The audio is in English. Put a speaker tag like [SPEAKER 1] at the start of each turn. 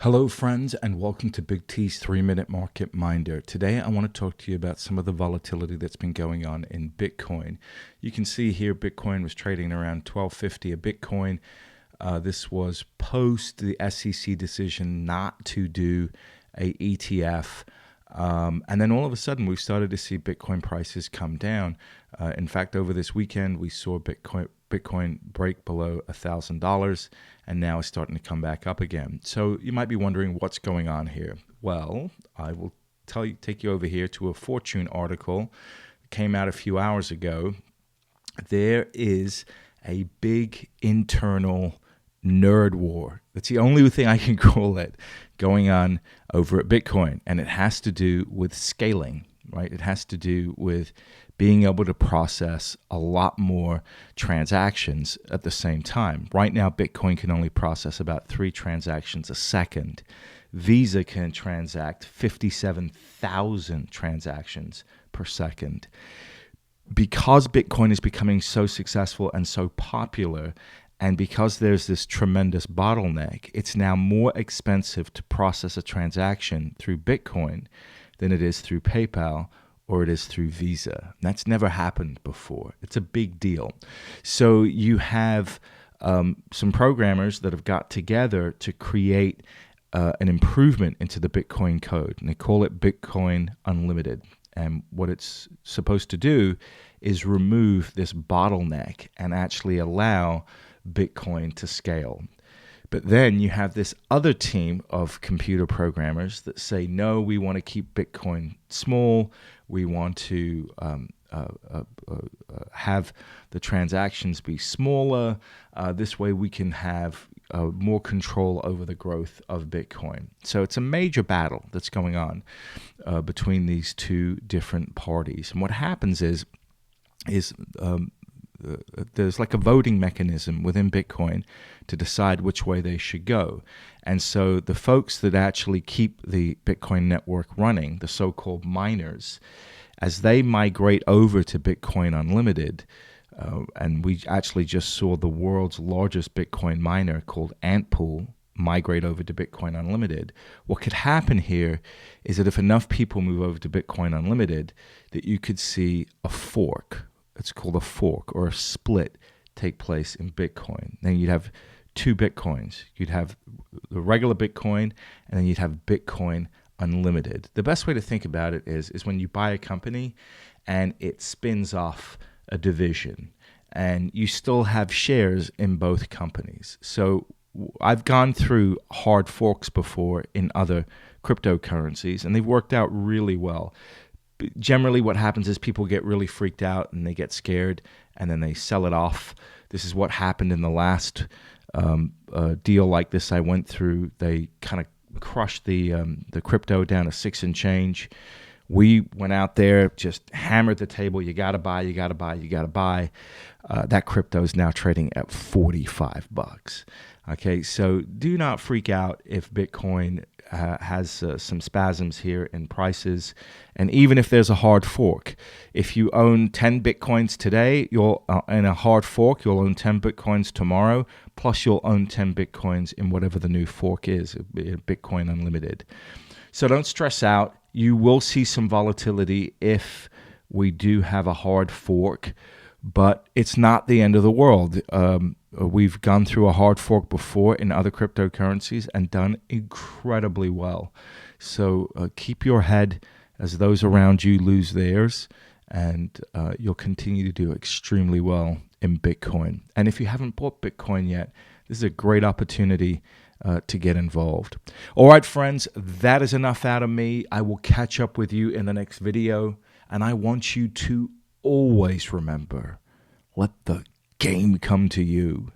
[SPEAKER 1] Hello, friends, and welcome to Big T's 3-Minute Market Minder. Today, I want to talk to you about some of the volatility that's been going on in Bitcoin. You can see here Bitcoin was trading around $12.50 a Bitcoin. This was post the SEC decision not to do a ETF. And then all of a sudden, we've started to see Bitcoin prices come down. In fact, over this weekend, we saw Bitcoin break below $1,000, and now it's starting to come back up again. So you might be wondering what's going on here. Well, I will take you over here to a Fortune article that came out a few hours ago. There is a big internal nerd war. That's the only thing I can call it going on over at Bitcoin. And it has to do with scaling, right? It has to do with being able to process a lot more transactions at the same time. Right now, Bitcoin can only process about 3 transactions a second. Visa can transact 57,000 transactions per second. Because Bitcoin is becoming so successful and so popular, and because there's this tremendous bottleneck, it's now more expensive to process a transaction through Bitcoin than it is through PayPal or it is through Visa. That's never happened before. It's a big deal. So you have some programmers that have got together to create an improvement into the Bitcoin code, and they call it Bitcoin Unlimited. And what it's supposed to do is remove this bottleneck and actually allow Bitcoin to scale. But then you have this other team of computer programmers that say, no, we want to keep Bitcoin small. We want to have the transactions be smaller. This way we can have more control over the growth of Bitcoin. So it's a major battle that's going on between these two different parties. And what happens is there's like a voting mechanism within Bitcoin to decide which way they should go. And so the folks that actually keep the Bitcoin network running, the so-called miners, as they migrate over to Bitcoin Unlimited, and we actually just saw the world's largest Bitcoin miner called Antpool migrate over to Bitcoin Unlimited. What could happen here is that if enough people move over to Bitcoin Unlimited, that you could see a fork. It's called a fork or a split take place in Bitcoin. Then you'd have 2 Bitcoins. You'd have the regular Bitcoin, and then you'd have Bitcoin Unlimited. The best way to think about it is when you buy a company and it spins off a division, and you still have shares in both companies. So I've gone through hard forks before in other cryptocurrencies, and they've worked out really well. Generally, what happens is people get really freaked out and they get scared, and then they sell it off. This is what happened in the last deal like this I went through. They kind of crushed the crypto down to 6 and change. We went out there, just hammered the table. You got to buy, you got to buy, you got to buy. That crypto is now trading at $45. Okay, so do not freak out if Bitcoin has some spasms here in prices. And even if there's a hard fork, if you own 10 Bitcoins today, you'll in a hard fork, you'll own 10 Bitcoins tomorrow, plus you'll own 10 Bitcoins in whatever the new fork is, Bitcoin Unlimited. So don't stress out. You will see some volatility if we do have a hard fork, but it's not the end of the world. We've gone through a hard fork before in other cryptocurrencies and done incredibly well. So keep your head as those around you lose theirs, and you'll continue to do extremely well in Bitcoin. And if you haven't bought Bitcoin yet, this is a great opportunity to get involved. All right, friends, that is enough out of me. I will catch up with you in the next video, and I want you to always remember, let the game come to you.